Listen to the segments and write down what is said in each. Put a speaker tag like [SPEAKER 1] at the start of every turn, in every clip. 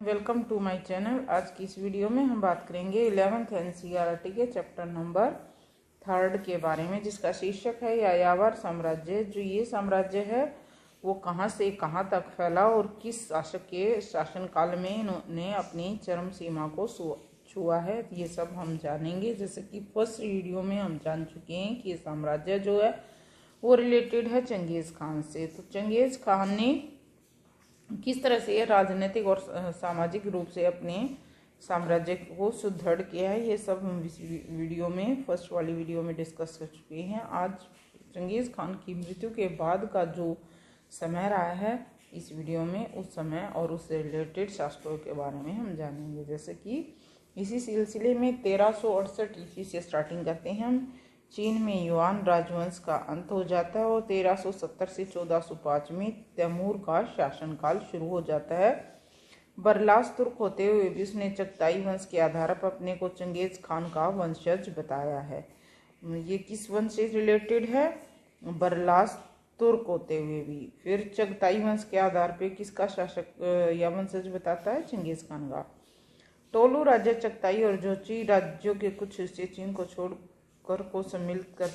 [SPEAKER 1] Welcome to my channel. आज की इस वीडियो में हम बात करेंगे 11th एनसीईआरटी के चैप्टर नंबर 3 के बारे में, जिसका शीर्षक है यायावर साम्राज्य। जो ये साम्राज्य है वो कहाँ से कहाँ तक फैला और किस शासक के शासनकाल में इन्होंने अपनी चरम सीमा को छुआ है, ये सब हम जानेंगे। जैसे कि फर्स्ट वीडियो में हम जान चुके हैं कि ये साम्राज्य जो है वो रिलेटेड है चंगेज़ खान से। तो चंगेज़ खान ने किस तरह से राजनीतिक और सामाजिक रूप से अपने साम्राज्य को सुदृढ़ किया है, ये सब हम इस वीडियो में, फर्स्ट वाली वीडियो में डिस्कस कर चुके हैं। आज चंगेज़ खान की मृत्यु के बाद का जो समय रहा है, इस वीडियो में उस समय और उससे रिलेटेड शासकों के बारे में हम जानेंगे। जैसे कि इसी सिलसिले में 1368 ईस्वी से स्टार्टिंग करते हैं हम। चीन में युआन राजवंश का अंत हो जाता है और 1370 से 1405 में तैमूर का शासनकाल शुरू हो जाता है। बरलास तुर्क होते हुए भी उसने चगताई वंश के आधार पर अपने को चंगेज़ खान का वंशज बताया है। ये किस वंश से रिलेटेड है? बरलास तुर्क होते हुए भी। फिर चगताई वंश के आधार पर किसका शासक या वंशज बताता है? चंगेज़ खान का। टोलू राज्य, चगताई और जोची राज्यों के कुछ हिस्से चीन को छोड़कर को सम्मिलित कर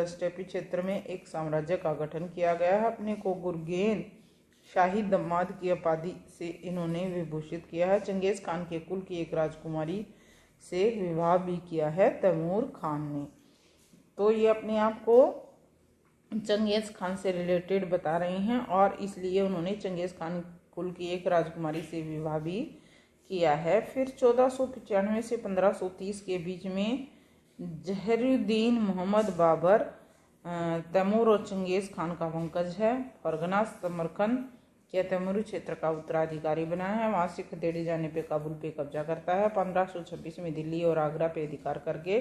[SPEAKER 1] स्टेपी क्षेत्र में एक साम्राज्य का गठन किया गया है। अपने को गुरगेन शाही दामाद की उपाधि से इन्होंने विभूषित किया है। चंगेज़ खान के कुल की एक राजकुमारी से विवाह भी किया है तैमूर खान ने। तो ये अपने आप को चंगेज़ खान से रिलेटेड बता रहे हैं और इसलिए उन्होंने चंगेज़ खान कुल की एक राजकुमारी से विवाह भी किया है। फिर 1495 से 1530 के बीच में जहरुद्दीन मोहम्मद बाबर तैमूर और चंगेज़ खान का वंशज है। फरगना समरकंद के तैमूरी क्षेत्र का उत्तराधिकारी बना है। वहाँ से खदेड़े जाने पे काबुल पे कब्जा करता है। 1526 में दिल्ली और आगरा पे अधिकार करके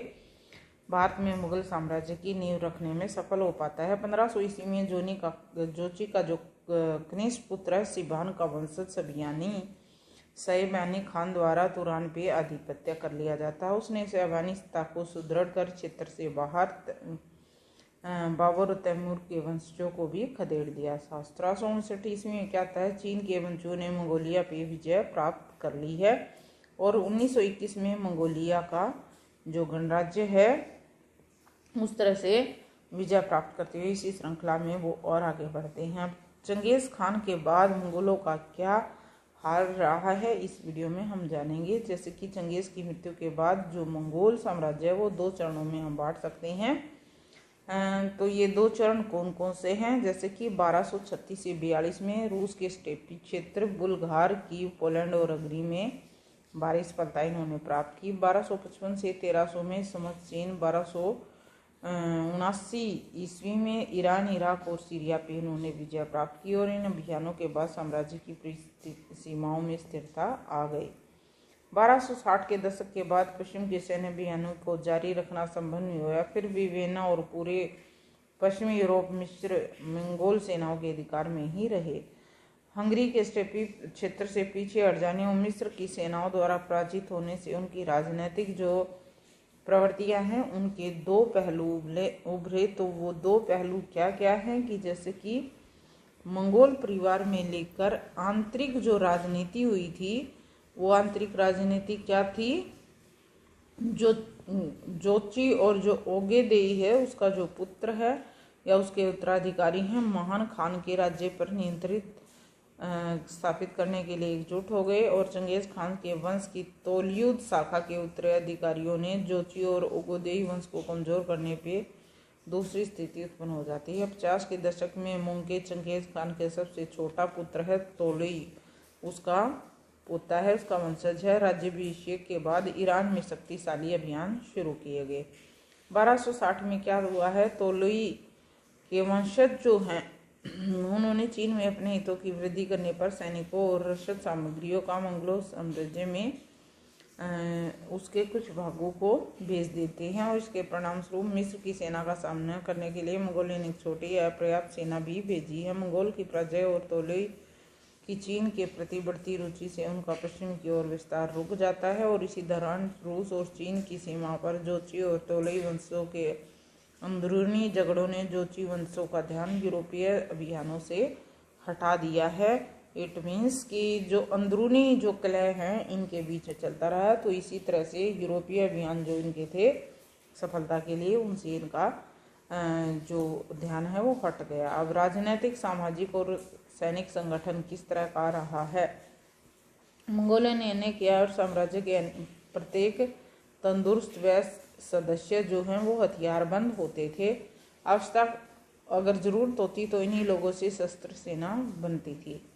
[SPEAKER 1] भारत में मुगल साम्राज्य की नींव रखने में सफल हो पाता है। 1500 ईस्वी में जोची का जो कनिष्ठ पुत्र है सिबान का वंशज सैबानी खान द्वारा तुरान पे आधिपत्य कर लिया जाता है। उसने सैबानी सत्ता को सुदृढ़ कर क्षेत्र से बाहर बाबर और तैमूर के वंशजों को भी खदेड़ दिया। 1759 ईस्वी में क्या था है, चीन के वंशजों ने मंगोलिया पे विजय प्राप्त कर ली है और 1921 में मंगोलिया का जो गणराज्य है उस तरह से विजय प्राप्त करते हुए इसी श्रृंखला में वो और आगे बढ़ते हैं। चंगेज़ खान के बाद मंगोलों का क्या हाल रहा है, इस वीडियो में हम जानेंगे। जैसे कि चंगेज़ की मृत्यु के बाद जो मंगोल साम्राज्य है वो 2 चरणों में हम बांट सकते हैं। तो ये 2 चरण कौन कौन से हैं? जैसे कि 1236 से 42 में रूस के स्टेपी क्षेत्र, बुल्गार की, पोलैंड और हंगरी में भारी सफलता इन्होंने प्राप्त की। 1255 से 1300 में समस्त चीन, 1279 ईस्वी में ईरान, इराक और सीरिया पे इन्होंने विजय प्राप्त की और इन अभियानों के बाद साम्राज्य की सीमाओं में स्थिरता आ गई। 1260 के दशक के बाद पश्चिम के सैन्य अभियानों को जारी रखना संभव नहीं हुआ। फिर भी वियना और पूरे पश्चिमी यूरोप मिस्र मंगोल सेनाओं के अधिकार में ही रहे। हंगरी के स्टेपी क्षेत्र से पीछे हट जाने और मिस्र की सेनाओं द्वारा पराजित होने से उनकी राजनीतिक जो प्रवृत्तियां हैं उनके 2 पहलू उभरे। तो वो 2 पहलू क्या क्या हैं कि जैसे कि मंगोल परिवार में लेकर आंतरिक जो राजनीति हुई थी, वो आंतरिक राजनीति क्या थी? जो जोची और जो ओगेदेई है उसका जो पुत्र है या उसके उत्तराधिकारी हैं, महान खान के राज्य पर नियंत्रित स्थापित करने के लिए एकजुट हो गए और चंगेज़ खान के वंश की तोलियुद शाखा के उत्तराधिकारियों ने जोची और ओगेदेई वंश को कमजोर करने पे दूसरी स्थिति उत्पन्न हो जाती है। 50 के दशक में मुंगे चंगेज़ खान के सबसे छोटा पुत्र है तोलुई, उसका पोता है, उसका वंशज है। राज्याभिषेक के बाद ईरान में शक्तिशाली अभियान शुरू किए गए। 1260 में क्या हुआ है, तोलुई के वंशज जो हैं उन्होंने चीन में अपने हितों की वृद्धि करने पर सैनिकों और रसद सामग्रियों का मंगोल साम्राज्य में उसके कुछ भागों को भेज देते हैं और इसके परिणाम स्वरूप मिस्र की सेना का सामना करने के लिए मंगोलियों ने एक छोटी अपर्याप्त सेना भी भेजी है। मंगोल की पराजय और तोलुई की चीन के प्रति बढ़ती रुचि से उनका पश्चिम की ओर विस्तार रुक जाता है और इसी दौरान रूस और चीन की सीमा पर जोची और तोलुई वंशों के अंदरूनी झगड़ों ने जोची वंशों का ध्यान यूरोपीय अभियानों से हटा दिया है इट मीन्स कि जो अंदरूनी जो कलह हैं इनके बीच चलता रहा। तो इसी तरह से यूरोपीय अभियान जो इनके थे सफलता के लिए, उनसे इनका जो ध्यान है वो हट गया। अब राजनीतिक, सामाजिक और सैनिक संगठन किस तरह का रहा है। मंगोलों ने अन्य किया और साम्राज्य के प्रत्येक तंदुरुस्त वयस्क सदस्य जो हैं वो हथियारबंद होते थे। आवश्यकता अगर जरूरत होती तो इन्हीं लोगों से शस्त्र सेना बनती थी।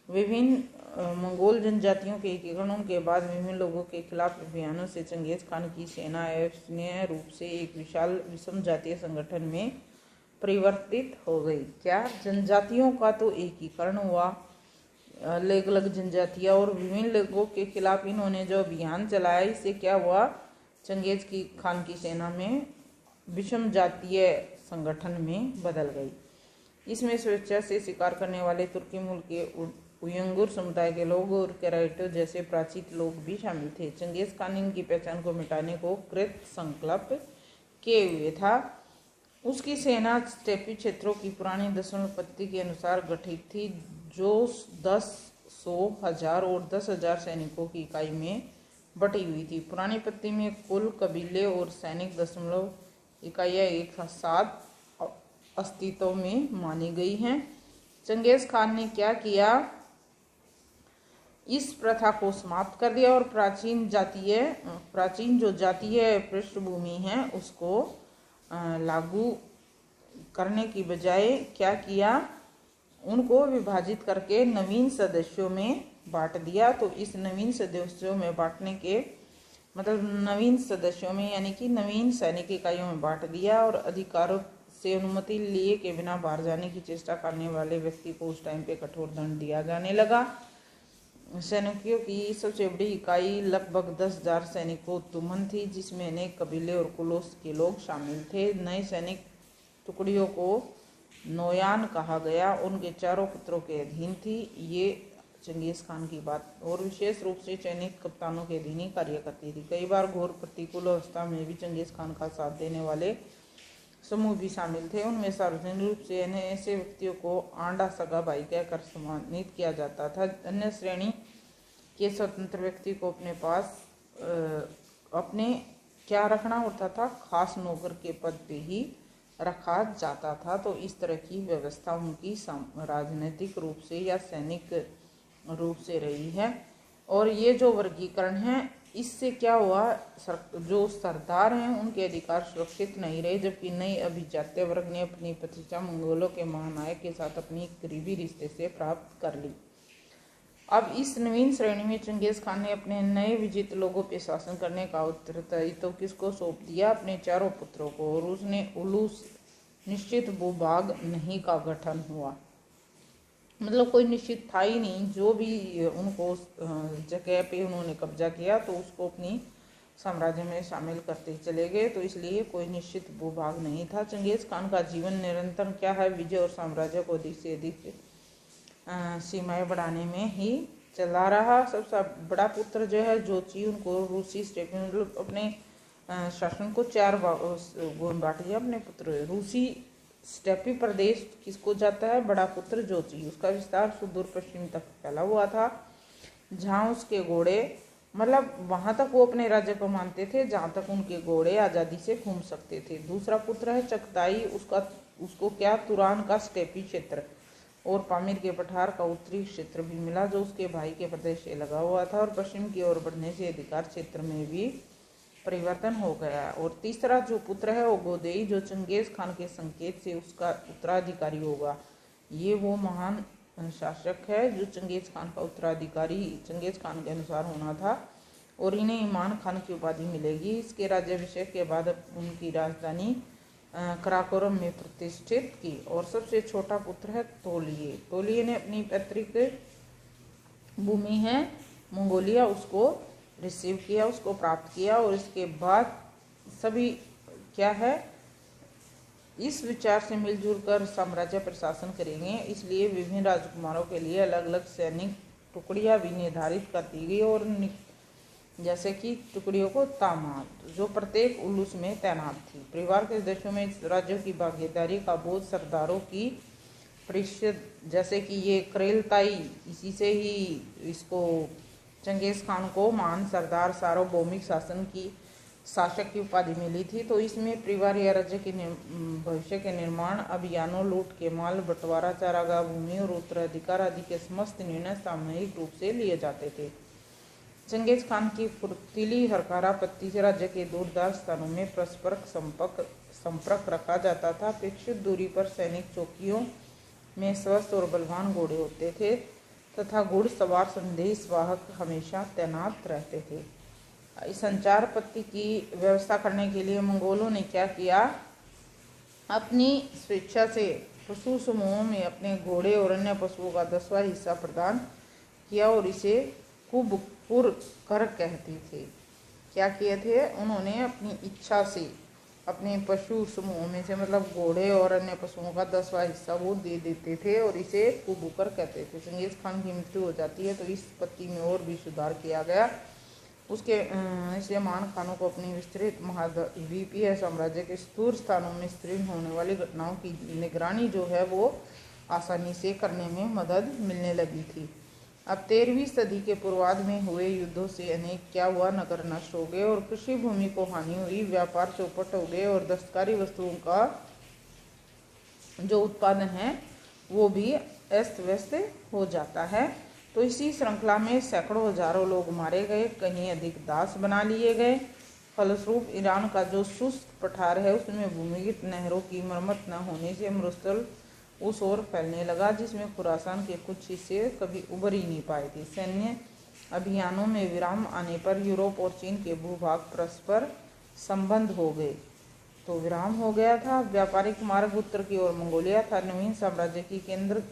[SPEAKER 1] विभिन्न मंगोल जनजातियों के एकीकरण के बाद विभिन्न लोगों के खिलाफ अभियानों से चंगेज खान की सेना अविश्वसनीय रूप से एक विशाल विषम जातीय संगठन में परिवर्तित हो गई। क्या जनजातियों का तो एकीकरण हुआ, अलग अलग जनजातियां और विभिन्न लोगों के खिलाफ इन्होंने जो अभियान चलाया, इससे क्या हुआ, चंगेज की खान की सेना में विषम जातीय संगठन में बदल गई। इसमें स्वेच्छा से शिकार करने वाले तुर्की मूल के उयंगुर समुदाय के लोग और कैराइटो जैसे प्राचीन लोग भी शामिल थे। चंगेज खान इनकी पहचान को मिटाने को कृत संकल्प किए हुए था। उसकी सेना स्टेपी क्षेत्रों की पुरानी दशमलव पद्धति के अनुसार गठित थी, जो 10, 100, 1000 और 10,000 सैनिकों की इकाई में बटी हुई थी। पुरानी पद्धति में कुल कबीले और सैनिक दशमलव इकाइयाँ एक साथ अस्तित्व में मानी गई हैं। चंगेज खान ने क्या किया, इस प्रथा को समाप्त कर दिया और प्राचीन जो जातीय पृष्ठभूमि है उसको लागू करने की बजाय क्या किया, उनको विभाजित करके नवीन सदस्यों में बांट दिया। तो इस नवीन सदस्यों में बांटने के मतलब नवीन सदस्यों में यानी कि नवीन सैनिक इकाइयों में बांट दिया और अधिकारों से अनुमति लिए के बिना बाहर जाने की चेष्टा करने वाले व्यक्ति को उस टाइम पे कठोर दंड दिया जाने लगा। सैनिकों की सबसे बड़ी इकाई लगभग 10,000 सैनिकों तुमन थी, जिसमें अनेक कबीले और कुलों के लोग शामिल थे। नए सैनिक टुकड़ियों को नोयान कहा गया, उनके चारों पुत्रों के अधीन थी। ये चंगेज खान की बात, और विशेष रूप से चयनित कप्तानों के अधीन ही कार्य करती थी। कई बार घोर प्रतिकूल अवस्था में भी चंगेज खान का साथ देने वाले समूह भी शामिल थे। उनमें सार्वजनिक रूप से ऐसे व्यक्तियों को आंडा सगा भाई कहकर सम्मानित किया जाता था। अन्य श्रेणी के स्वतंत्र व्यक्ति को अपने पास अपने क्या रखना होता था, खास नौकर के पद पे ही रखा जाता था। तो इस तरह की व्यवस्था उनकी राजनीतिक रूप से या सैनिक रूप से रही है। और ये जो वर्गीकरण है, इससे क्या हुआ, जो सरदार हैं उनके अधिकार सुरक्षित नहीं रहे, जबकि नए अभिजात्य वर्ग ने अपनी प्रतिष्ठा मंगोलों के महानायक के साथ अपनी करीबी रिश्ते से प्राप्त कर ली। अब इस नवीन श्रेणी में चंगेज खान ने अपने नए विजित लोगों पर शासन करने का उत्तरदायित्व तो किसको सौंप दिया, अपने चारों पुत्रों को। और उसने उलूस निश्चित भूभाग नहीं का गठन हुआ, मतलब कोई निश्चित था ही नहीं, जो भी उनको जगह पे उन्होंने कब्जा किया तो उसको अपनी साम्राज्य में शामिल करते चले गए। तो इसलिए कोई निश्चित भूभाग नहीं था। चंगेज खान का जीवन निरंतर क्या है, विजय और साम्राज्य को अधिक से अधिक सीमाएं बढ़ाने में ही चला रहा। सबसे बड़ा पुत्र जो है जोची, उनको रूसी स्टेट मतलब अपने शासन को 4 बांट दिया अपने पुत्र। रूसी स्टेपी प्रदेश किसको जाता है, बड़ा पुत्र जोची। उसका विस्तार सुदूर पश्चिम तक फैला हुआ था, जहाँ उसके घोड़े मतलब वहां तक वो अपने राज्य को मानते थे जहाँ तक उनके घोड़े आज़ादी से घूम सकते थे। दूसरा पुत्र है चगताई, उसको क्या तुरान का स्टेपी क्षेत्र और पामीर के पठार का उत्तरी क्षेत्र भी मिला, जो उसके भाई के प्रदेश से लगा हुआ था। और पश्चिम की ओर बढ़ने से अधिकार क्षेत्र में भी परिवर्तन हो गया। और तीसरा जो पुत्र है वो गोदेई, जो चंगेज खान के संकेत से उसका उत्तराधिकारी होगा। ये वो महान शासक है जो चंगेज खान का उत्तराधिकारी चंगेज खान के अनुसार होना था, और इन्हें ईमान खान की उपाधि मिलेगी। इसके राज्याभिषेक के बाद उनकी राजधानी कराकोरम में प्रतिष्ठित की। और सबसे छोटा पुत्र है तोलिये। तोलिये ने अपनी पैतृक भूमि है मंगोलिया, उसको रिसीव किया, उसको प्राप्त किया। और इसके बाद सभी क्या है, इस विचार से मिलजुल कर साम्राज्य प्रशासन करेंगे। इसलिए विभिन्न राजकुमारों के लिए अलग अलग सैनिक टुकड़ियां भी निर्धारित कर दी गई, और जैसे कि टुकड़ियों को तामात जो प्रत्येक उलूस में तैनात थी। परिवार के सदस्यों में राज्यों की भागीदारी का बोझ सरदारों की परिषद, जैसे कि ये करेलताई, इसी से ही इसको चंगेज़ खान को महान सरदार सार्वभौमिक शासन की शासक की उपाधि मिली थी। तो इसमें परिवार या राज्य के भविष्य के निर्माण अभियानों, लूट के माल, बंटवारा, चारागाह भूमि और उत्तराधिकार आदि के समस्त निर्णय सामूहिक रूप से लिए जाते थे। चंगेज़ खान की फुर्तीली हरकारापत्ति से राज्य के दूरदराज स्थानों में परस्पर संपर्क रखा जाता था। अपेक्षित दूरी पर सैनिक चौकियों में स्वस्थ और बलवान घोड़े होते थे तथा घुड़सवार संदेश वाहक हमेशा तैनात रहते थे। संचार पत्ति की व्यवस्था करने के लिए मंगोलों ने क्या किया, अपनी स्वेच्छा से पशु समूहों में अपने घोड़े और अन्य पशुओं का 10वां हिस्सा प्रदान किया और इसे कुबकुर कर कहते थे। क्या किए थे उन्होंने, अपनी इच्छा से अपने पशु समूहों में से मतलब घोड़े और अन्य पशुओं का 10वां हिस्सा वो दे देते थे और इसे कुबकुर कहते थे। चंगेज़ खान की मृत्यु हो जाती है तो इस पत्ति में और भी सुधार किया गया। उसके इसलिए महान खानों को अपनी विस्तृत महाद्वीपीय साम्राज्य के सुदूर स्थानों में स्त्रीण होने वाली घटनाओं की निगरानी जो है वो आसानी से करने में मदद मिलने लगी थी। अब 13वीं सदी के पूर्वार्ध में हुए युद्धों से अनेक क्या हुआ, नगर नष्ट हो गए और कृषि भूमि को हानि हुई, व्यापार चौपट हो गए और दस्तकारी वस्तुओं का जो उत्पादन है वो भी अस्त व्यस्त हो जाता है। तो इसी श्रृंखला में सैकड़ों हजारों लोग मारे गए, कहीं अधिक दास बना लिए गए। फलस्वरूप ईरान का जो शुष्क पठार है उसमें भूमिगत नहरों की मरम्मत न होने से मरुस्थल उस ओर फैलने लगा जिसमें खुरासान के कुछ हिस्से कभी उभर ही नहीं पाए थे। सैन्य अभियानों में विराम आने पर यूरोप और चीन के भूभाग परस्पर संबंध हो गए, तो विराम हो गया था। व्यापारिक मार्ग उत्तर की ओर मंगोलिया था, नवीन साम्राज्य की केंद्र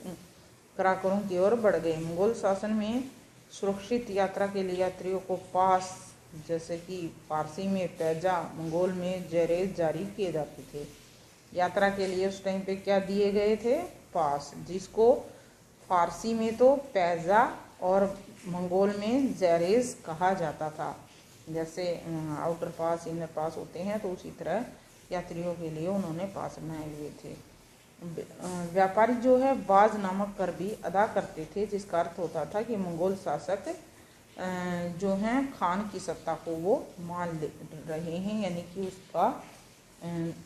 [SPEAKER 1] कराकरों की ओर बढ़ गए। मंगोल शासन में सुरक्षित यात्रा के लिए यात्रियों को पास, जैसे कि फारसी में पैजा, मंगोल में जरेज जारी किए जाते थे। यात्रा के लिए उस टाइम पे क्या दिए गए थे, पास, जिसको फारसी में तो पैजा और मंगोल में जरेज कहा जाता था। जैसे आउटर पास, इनर पास होते हैं, तो उसी तरह यात्रियों के लिए उन्होंने पास बनाए हुए थे। व्यापारी जो है बाज नामक कर भी अदा करते थे, जिसका अर्थ होता था कि मंगोल शासक जो हैं खान की सत्ता को वो मान रहे हैं, यानी कि उसका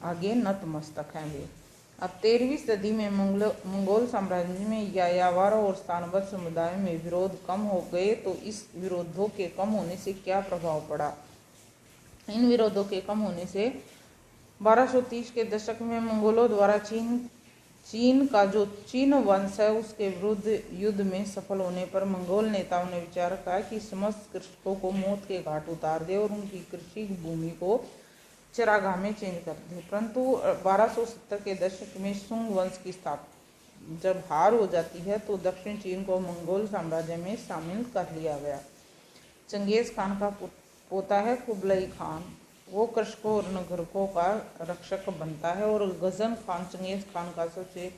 [SPEAKER 1] आगे नतमस्तक हैं वे। अब 13वीं सदी में मंगोल साम्राज्य में यायावर और स्थानबद्ध समुदाय में विरोध कम हो गए। तो इस विरोधों के कम होने से क्या प्रभाव पड़ा, इन विरोधों के कम होने से 1230 के दशक में मंगोलों द्वारा चीन का जो चीन वंश है उसके विरुद्ध युद्ध में सफल होने पर मंगोल नेताओं ने विचार किया कि समस्त कृषकों को मौत के घाट उतार दे और उनकी कृषि भूमि को चरागाह में चेंज कर दे। परंतु 1270 के दशक में सुंग वंश की स्थापना जब हार हो जाती है तो दक्षिण चीन को मंगोल साम्राज्य में शामिल कर लिया गया। चंगेज़ खान का पोता है कुबलई खान, वो कृषकों और नागरिकों का रक्षक बनता है और गजन खान चंगेज़ खान का सबसे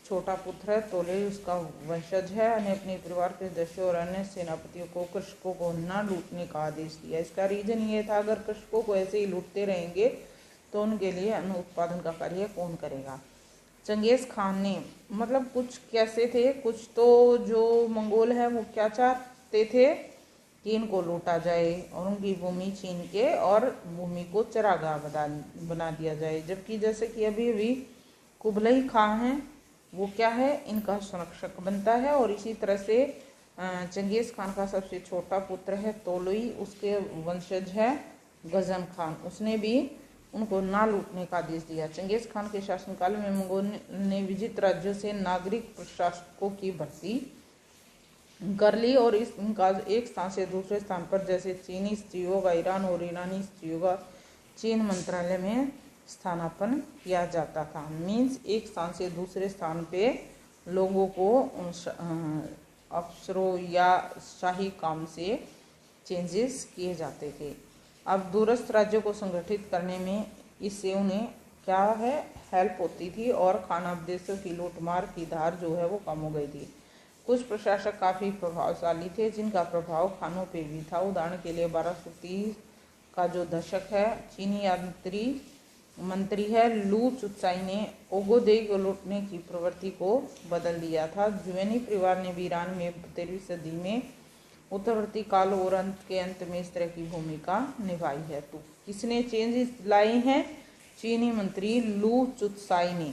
[SPEAKER 1] छोटा पुत्र है। तोले उसका वंशज है ने अपने परिवार के सदस्यों और अन्य सेनापतियों को कृषकों को न लूटने का आदेश दिया। इसका रीजन ये था, अगर कृषकों को ऐसे ही लूटते रहेंगे तो उनके लिए अन्न उत्पादन का कार्य कौन करेगा। चंगेज़ खान ने मतलब कुछ कैसे थे, कुछ तो जो मंगोल है वो क्या चाहते थे कि इनको लूटा जाए और उनकी भूमि छीन के और भूमि को चरागाह बना दिया जाए, जबकि जैसे कि अभी कुबलई खान है वो क्या है, इनका संरक्षक बनता है। और इसी तरह से चंगेज़ खान का सबसे छोटा पुत्र है तोलुई, उसके वंशज है गजन खान, उसने भी उनको ना लूटने का आदेश दिया। चंगेज़ खान के शासनकाल में मंगोल ने विजित राज्यों से नागरिक प्रशासकों की भर्ती कर ली और इनका एक स्थान से दूसरे स्थान पर, जैसे चीनी स्त्रियों का ईरान और ईरानी स्त्रियों का चीन मंत्रालय में स्थानापन्न किया जाता था। मीन्स एक स्थान से दूसरे स्थान पे लोगों को अफसरों या शाही काम से चेंजेस किए जाते थे। अब दूरस्थ राज्यों को संगठित करने में इससे उन्हें क्या है, हेल्प होती थी और खानाबदेशों की लूटमार की धार जो है वो कम हो गई थी। कुछ प्रशासक काफ़ी प्रभावशाली थे जिनका प्रभाव खानों पे भी था। उदाहरण के लिए 1230 का जो दशक है, चीनी यात्री मंत्री है लू चुत्साई ने ओगोदेई को लूटने की प्रवृत्ति को बदल दिया था। जुवेनी परिवार ने भी ईरान में 13वीं सदी में उत्तरवर्ती काल और अंत के अंत में इस तरह की भूमिका निभाई है। तो किसने चेंजेस लाए हैं? चीनी मंत्री लू चुत्साई ने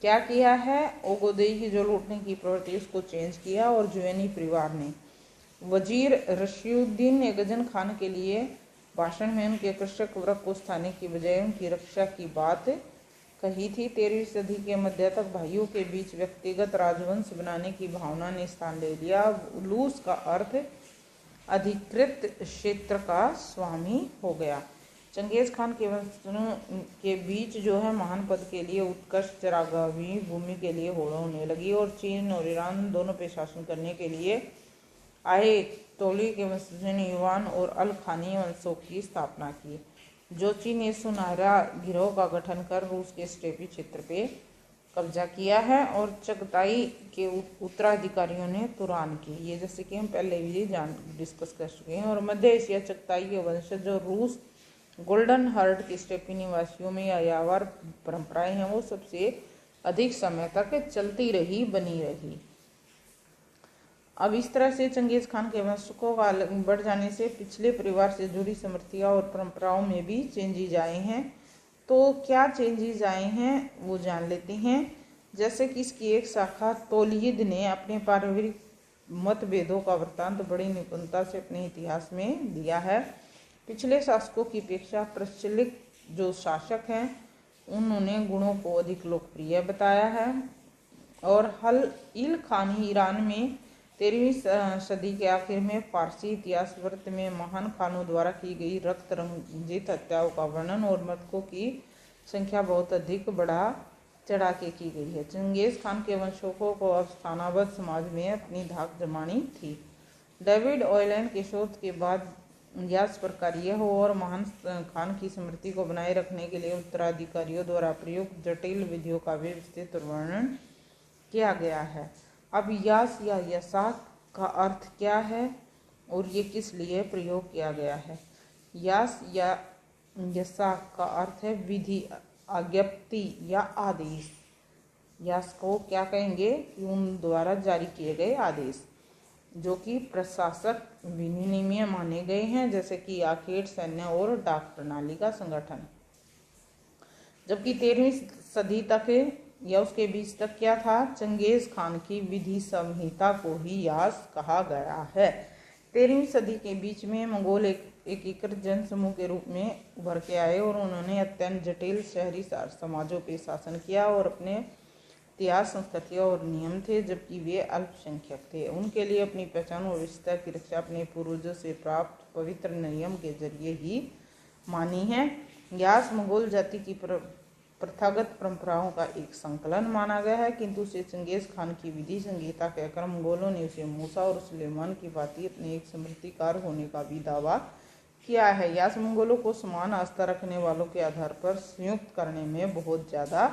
[SPEAKER 1] क्या किया है? ओगोदेई की जो लूटने की प्रवृत्ति उसको चेंज किया। और जुवेनी परिवार ने वजीर रशीउद्दीन ने गजन खान के लिए भाषण में उनके कृषक वर्ग को स्थाने की बजाय उनकी रक्षा की बात कही थी। 13वीं सदी के मध्य तक भाइयों के बीच व्यक्तिगत राजवंश बनाने की भावना ने स्थान ले लिया। लूस का अर्थ अधिकृत क्षेत्र का स्वामी हो गया। चंगेज खान के वंशजों के बीच जो है महान पद के लिए उत्कर्ष चरागाही भूमि के लिए होड़ होने लगी और चीन और ईरान दोनों पे शासन करने के लिए आए तोली के वंशजों ने युवान और अल खानी वंशों की स्थापना की। जोची ने सुनहरा गिरोह का गठन कर रूस के स्टेपी क्षेत्र पे कब्जा किया है और चगताई के उत्तराधिकारियों ने तुरान की। ये जैसे कि हम पहले भी डिस्कस कर चुके हैं। और मध्य एशिया चगताई के वंशज जो रूस गोल्डन हर्ड के स्टेपी निवासियों में यायावर परंपराएं हैं वो सबसे अधिक समय तक चलती रही बनी रही। अब इस तरह से चंगेज खान के वंशकों का बढ़ जाने से पिछले परिवार से जुड़ी समृद्धियाँ और परंपराओं में भी चेंजेज आए हैं। तो क्या चेंजेस आए हैं वो जान लेते हैं। जैसे कि इसकी एक शाखा तौलीद ने अपने पारिवारिक मतभेदों का वृत्तांत बड़ी निपुणता से अपने इतिहास में दिया है। पिछले शासकों की अपेक्षा प्रचलित जो शासक हैं उन्होंने गुणों को अधिक लोकप्रिय बताया है। और हल इल खानी ईरान में 13वीं सदी के आखिर में फारसी इतिहास वृत्त में महान खानों द्वारा की गई रक्त रंजित हत्याओं का वर्णन और मृतकों की संख्या बहुत अधिक बढ़ा चढ़ा के की गई है। चंगेज खान के वंशकों को अब स्थानाबद्ध समाज में अपनी धाक जमानी थी। डेविड ऑयलैंड के शोध के बाद यह प्रकार यह हो और महान खान की स्मृति को बनाए रखने के लिए उत्तराधिकारियों द्वारा प्रयुक्त जटिल विधियों का भी विस्तृत वर्णन किया गया है। अब यास या यसाक का अर्थ क्या है और ये किस लिए प्रयोग किया गया है? यास या यसाक का अर्थ है विधि, आज्ञप्ति या आदेश। यास को क्या कहेंगे? उन द्वारा जारी किए गए आदेश जो कि प्रशासक विनियमीय माने गए हैं, जैसे कि आखेट, सैन्य और डाक प्रणाली का संगठन। जबकि 13वीं सदी तक या उसके बीच तक क्या था? चंगेज खान की विधि संहिता को ही यास कहा गया है। 13वीं सदी के बीच में मंगोल एक एकीकृत जनसमूह के रूप में उभर के आए और उन्होंने अत्यंत जटिल शहरी समाजों पर शासन किया और अपने इतिहास, संस्कृतियाँ और नियम थे, जबकि वे अल्पसंख्यक थे। उनके लिए अपनी पहचान और विशेषता की रक्षा अपने पूर्वजों से प्राप्त पवित्र नियम के जरिए ही मानी है। यास मंगोल जाति की प्रथागत परंपराओं का एक संकलन माना गया है, किंतु उसे चंगेज खान की विधि संहिता कहकर मंगोलों ने उसे मूसा और सुलेमान की भांति अपने एक समृद्धिकार होने का भी दावा किया है। यास मंगोलों को समान आस्था रखने वालों के आधार पर संयुक्त करने में बहुत ज़्यादा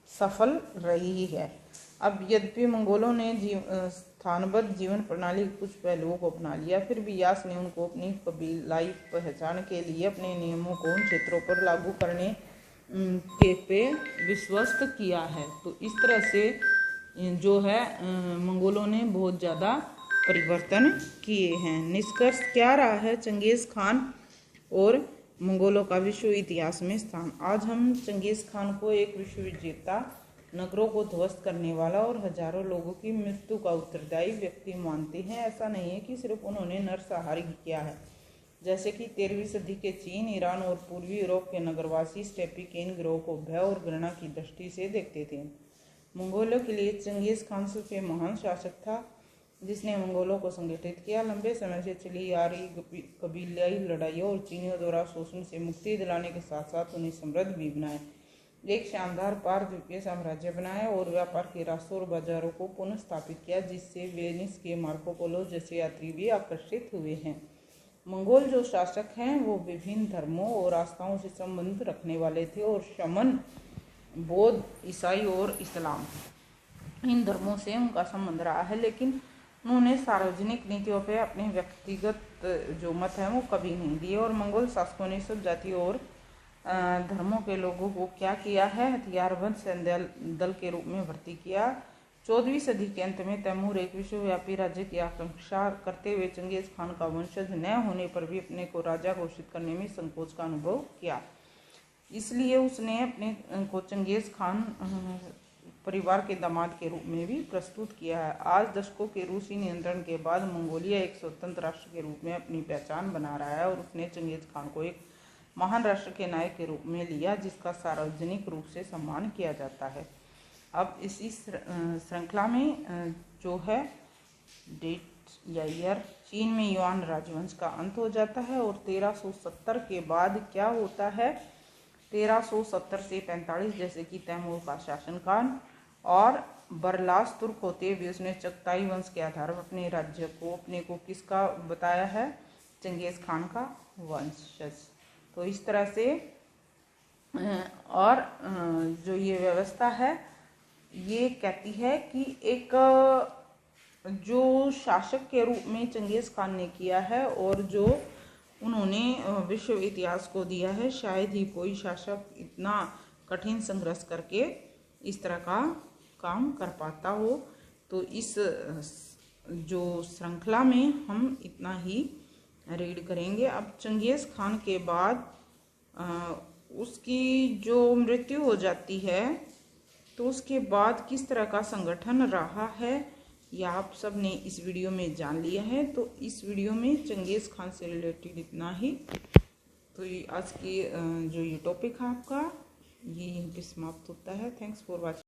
[SPEAKER 1] सफल रही है। अब यद्यपि मंगोलों ने स्थानबद्ध जीवन प्रणाली के कुछ पहलुओं को अपना लिया, फिर भी यास ने उनको अपनी कबीलाई पहचान के लिए अपने नियमों को उन क्षेत्रों पर लागू करने के पे विश्वस्त किया है। तो इस तरह से जो है मंगोलों ने बहुत ज़्यादा परिवर्तन किए हैं। निष्कर्ष क्या रहा है? चंगेज खान और मंगोलों का विश्व इतिहास में स्थान। आज हम चंगेज खान को एक विश्व विजेता, नगरों को ध्वस्त करने वाला और हजारों लोगों की मृत्यु का उत्तरदायी व्यक्ति मानते हैं। ऐसा नहीं है कि सिर्फ उन्होंने नरसंहार किया है, जैसे कि 13वीं सदी के चीन, ईरान और पूर्वी यूरोप के नगरवासी स्टेपी के इन गिरोह को भय और घृणा की दृष्टि से देखते थे। मंगोलों के लिए चंगेज खान सबसे महान शासक था जिसने मंगोलों को संगठित किया। लंबे समय से चली आ रही कबीलाई लड़ाइयों और चीनियों द्वारा शोषण से मुक्ति दिलाने के साथ साथ उन्हें समृद्ध भी बनाए, एक शानदार पारद्वीपीय साम्राज्य बनाया और व्यापार के रास्तों और बाजारों को पुनः स्थापित किया, जिससे वेनिस के मार्को पोलो जैसे यात्री भी आकर्षित हुए हैं। मंगोल जो शासक हैं वो विभिन्न धर्मों और आस्थाओं से संबंध रखने वाले थे और शमन, बौद्ध, ईसाई और इस्लाम इन धर्मों से उनका संबंध रहा है, लेकिन उन्होंने सार्वजनिक नीतियों पे अपने व्यक्तिगत जो मत हैं वो कभी नहीं दिए। और मंगोल शासकों ने सब जातियों और धर्मों के लोगों को क्या किया है, हथियारबंद सैन्य दल के रूप में भर्ती किया। 14वीं सदी के अंत में तैमूर एक विश्वव्यापी राज्य की आकांक्षा करते हुए चंगेज खान का वंशज न होने पर भी अपने को राजा घोषित करने में संकोच का अनुभव किया। इसलिए उसने अपने को चंगेज खान परिवार के दामाद के रूप में भी प्रस्तुत किया है। आज दशकों के रूसी नियंत्रण के बाद मंगोलिया एक स्वतंत्र राष्ट्र के रूप में अपनी पहचान बना रहा है और उसने चंगेज खान को एक महान राष्ट्र के नायक के रूप में लिया जिसका सार्वजनिक रूप से सम्मान किया जाता है। अब इसी श्रृंखला में जो है डेट या ईयर, चीन में युआन राजवंश का अंत हो जाता है और 1370 के बाद क्या होता है, 1370 से 45 जैसे कि तैमूर का शासनकाल और बरलास तुर्क होते हुए उसने चगताई वंश के आधार पर अपने राज्य को अपने को किसका बताया है, चंगेज खान का वंशज। तो इस तरह से और जो ये व्यवस्था है ये कहती है कि एक जो शासक के रूप में चंगेज खान ने किया है और जो उन्होंने विश्व इतिहास को दिया है, शायद ही कोई शासक इतना कठिन संघर्ष करके इस तरह का काम कर पाता हो। तो इस जो श्रृंखला में हम इतना ही रीड करेंगे। अब चंगेज खान के बाद उसकी जो मृत्यु हो जाती है तो उसके बाद किस तरह का संगठन रहा है यह आप सब ने इस वीडियो में जान लिया है। तो इस वीडियो में चंगेज खान से रिलेटेड इतना ही। तो ये आज की जो ये टॉपिक है आपका ये यहीं पे समाप्त होता है। Thanks for watching.